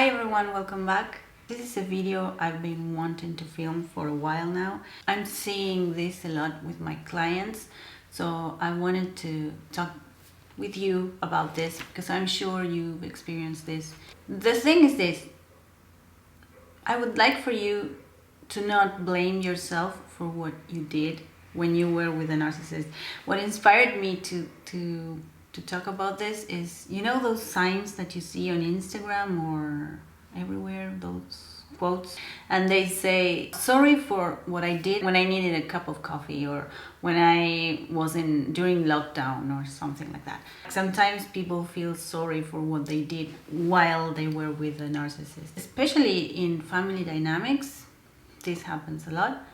everyone, welcome back. This is a video I've been wanting to film for a while now. I'm seeing this a lot with my clients, so I wanted to talk with you about this because I'm sure you've experienced this. The thing is this, I would like for you to not blame yourself for what you did when you were with a narcissist. What inspired me to talk about this is, you know, those signs that you see on Instagram or everywhere, those quotes, and they say, sorry for what I did when I needed a cup of coffee, or when I was during lockdown, or something like that. Sometimes people feel sorry for what they did while they were with a narcissist, especially in family dynamics. This happens a lot,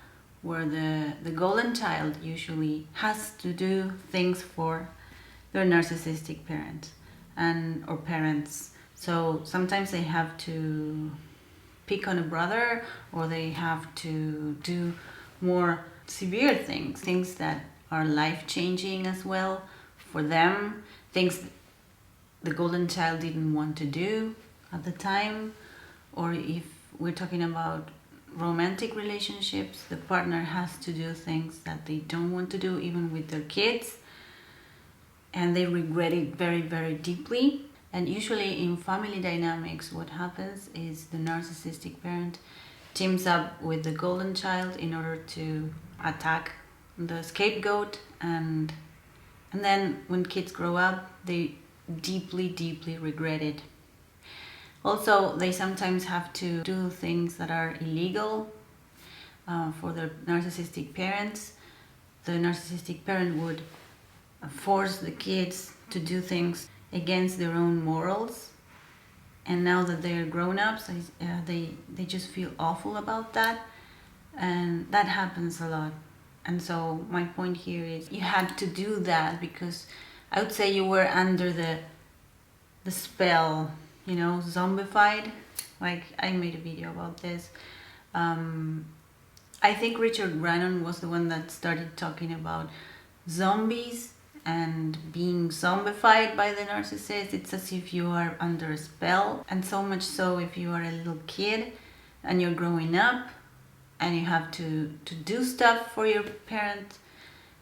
where the golden child usually has to do things for their narcissistic parent or parents. So sometimes they have to pick on a brother, or they have to do more severe things that are life-changing as well for them, things the golden child didn't want to do at the time. Or if we're talking about romantic relationships, the partner has to do things that they don't want to do, even with their kids, and they regret it very, very deeply. And usually in family dynamics, what happens is the narcissistic parent teams up with the golden child in order to attack the scapegoat, and then when kids grow up, they deeply, deeply regret it. Also, they sometimes have to do things that are illegal for their narcissistic parents. The narcissistic parent would force the kids to do things against their own morals, and now that they're grown-ups, they just feel awful about that, and that happens a lot. And so my point here is, you had to do that because I would say you were under the spell, you know, zombified. Like, I made a video about this. I think Richard Brannon was the one that started talking about zombies and being zombified by the narcissist. It's as if you are under a spell, and so much so if you are a little kid and you're growing up and you have to do stuff for your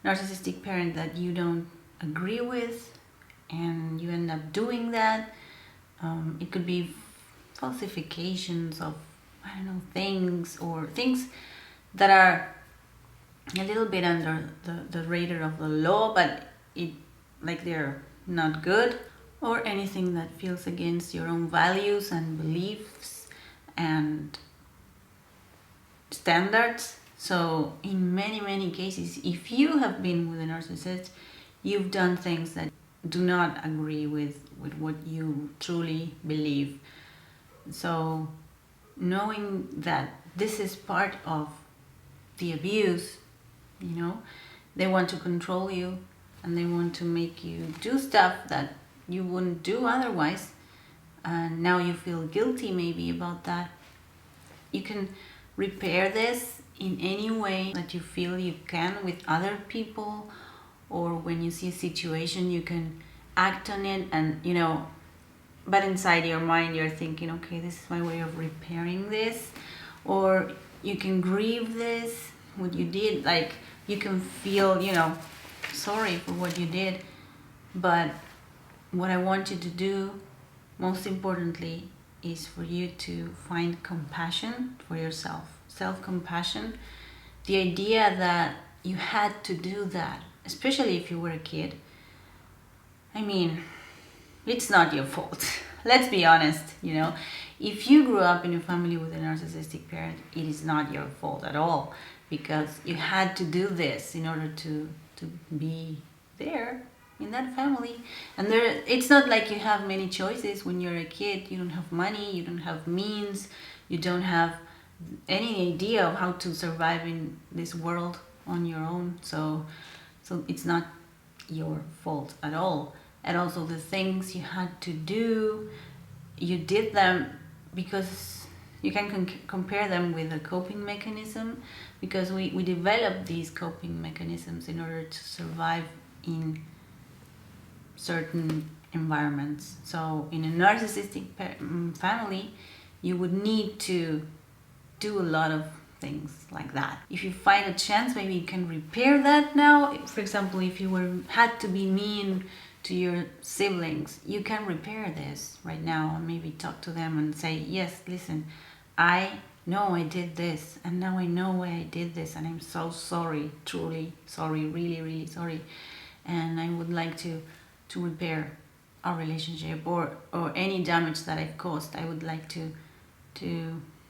narcissistic parent that you don't agree with, and you end up doing that. It could be falsifications of, I don't know, things, or things that are a little bit under the radar of the law, but they're not good, or anything that feels against your own values and beliefs and standards. So in many cases, if you have been with a narcissist, you've done things that do not agree with what you truly believe. So knowing that this is part of the abuse, you know, they want to control you, and they want to make you do stuff that you wouldn't do otherwise, and now you feel guilty maybe about that. You can repair this in any way that you feel you can with other people, or when you see a situation, you can act on it, and you know, but inside your mind you're thinking, okay, this is my way of repairing this. Or you can grieve this, what you did, like you can feel, you know, sorry for what you did. But what I want you to do, most importantly, is for you to find compassion for yourself, self-compassion. The idea that you had to do that, especially if you were a kid, I mean, it's not your fault. Let's be honest, you know. If you grew up in a family with a narcissistic parent, it is not your fault at all, because you had to do this in order to be there in that family. And it's not like you have many choices when you're a kid. You don't have money, you don't have means, you don't have any idea of how to survive in this world on your own. So it's not your fault at all. And also the things you had to do, you did them because you can compare them with a coping mechanism, because we develop these coping mechanisms in order to survive in certain environments. So in a narcissistic family, you would need to do a lot of things like that. If you find a chance, maybe you can repair that now. For example, if you had to be mean to your siblings, you can repair this right now and maybe talk to them and say, yes, listen, I know I did this, and now I know why I did this, and I'm so sorry, truly sorry, really, really sorry, and I would like to repair our relationship or any damage that I've caused. I would like to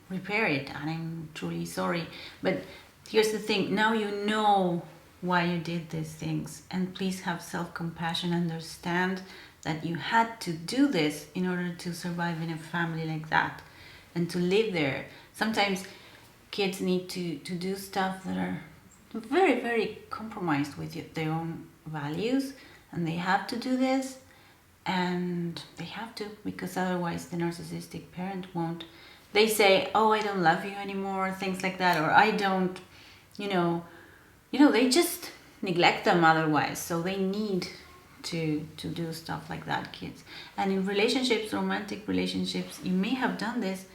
repair it, and I'm truly sorry. But here's the thing, now you know why you did these things, and please have self-compassion. Understand that you had to do this in order to survive in a family like that and to live there. Sometimes kids need to do stuff that are very, very compromised with their own values, and they have to do this, and they have to, because otherwise the narcissistic parent won't. They say, oh, I don't love you anymore, things like that, or I don't, they just neglect them otherwise. So they need to do stuff like that, kids. And in relationships, romantic relationships, you may have done this,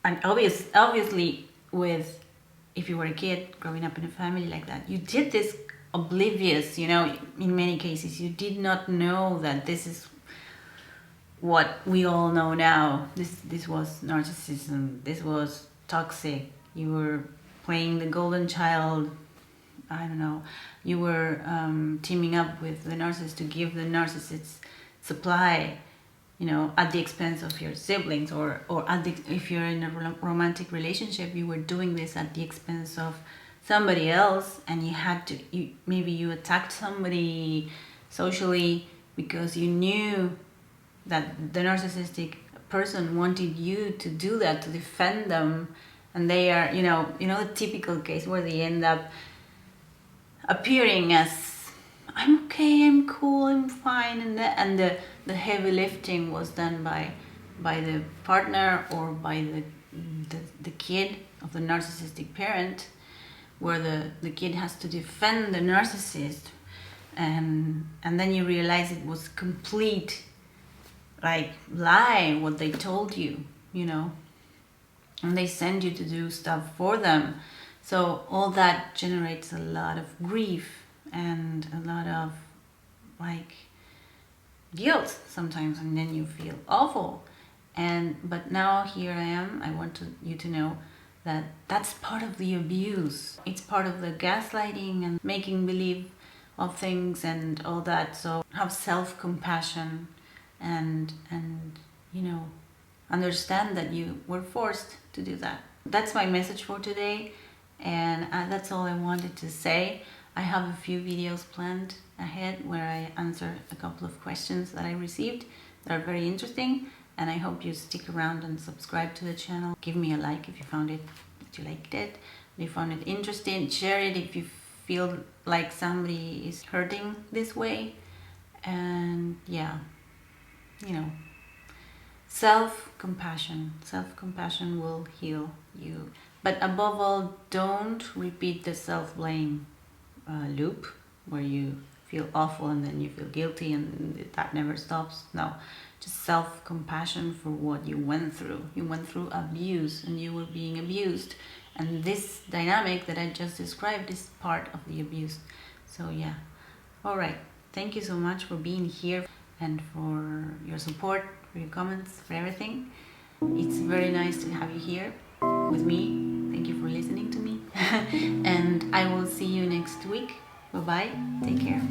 and obviously if you were a kid growing up in a family like that, you did this oblivious, in many cases. You did not know that this is what we all know now. This was narcissism. This was toxic. You were playing the golden child. I don't know. You were teaming up with the narcissist to give the narcissist supply, at the expense of your siblings, or if you're in a romantic relationship, you were doing this at the expense of somebody else, and maybe you attacked somebody socially because you knew that the narcissistic person wanted you to do that, to defend them, and they are, the typical case where they end up appearing as, I'm okay, I'm cool, I'm fine, and the heavy lifting was done by the partner or by the kid of the narcissistic parent, where the kid has to defend the narcissist, and then you realize it was complete lie what they told you, and they send you to do stuff for them. So all that generates a lot of grief and a lot of guilt sometimes, and then you feel awful. But now here I am. I want you to know that that's part of the abuse. It's part of the gaslighting and making believe of things and all that. So have self-compassion and understand that you were forced to do that. That's my message for today, and that's all I wanted to say. I have a few videos planned ahead where I answer a couple of questions that I received that are very interesting, and I hope you stick around and subscribe to the channel. Give me a like if you found it, that you liked it, if you found it interesting. Share it if you feel like somebody is hurting this way. And yeah, self-compassion will heal you. But above all, don't repeat the self-blame loop where you feel awful and then you feel guilty and that never stops. No, just self-compassion for what you went through. You went through abuse and you were being abused, and this dynamic that I just described is part of the abuse. So yeah, all right, thank you so much for being here and for your support, for your comments, for everything. It's very nice to have you here with me. Thank you for listening to me. And I will see you next week. Bye-bye. Take care.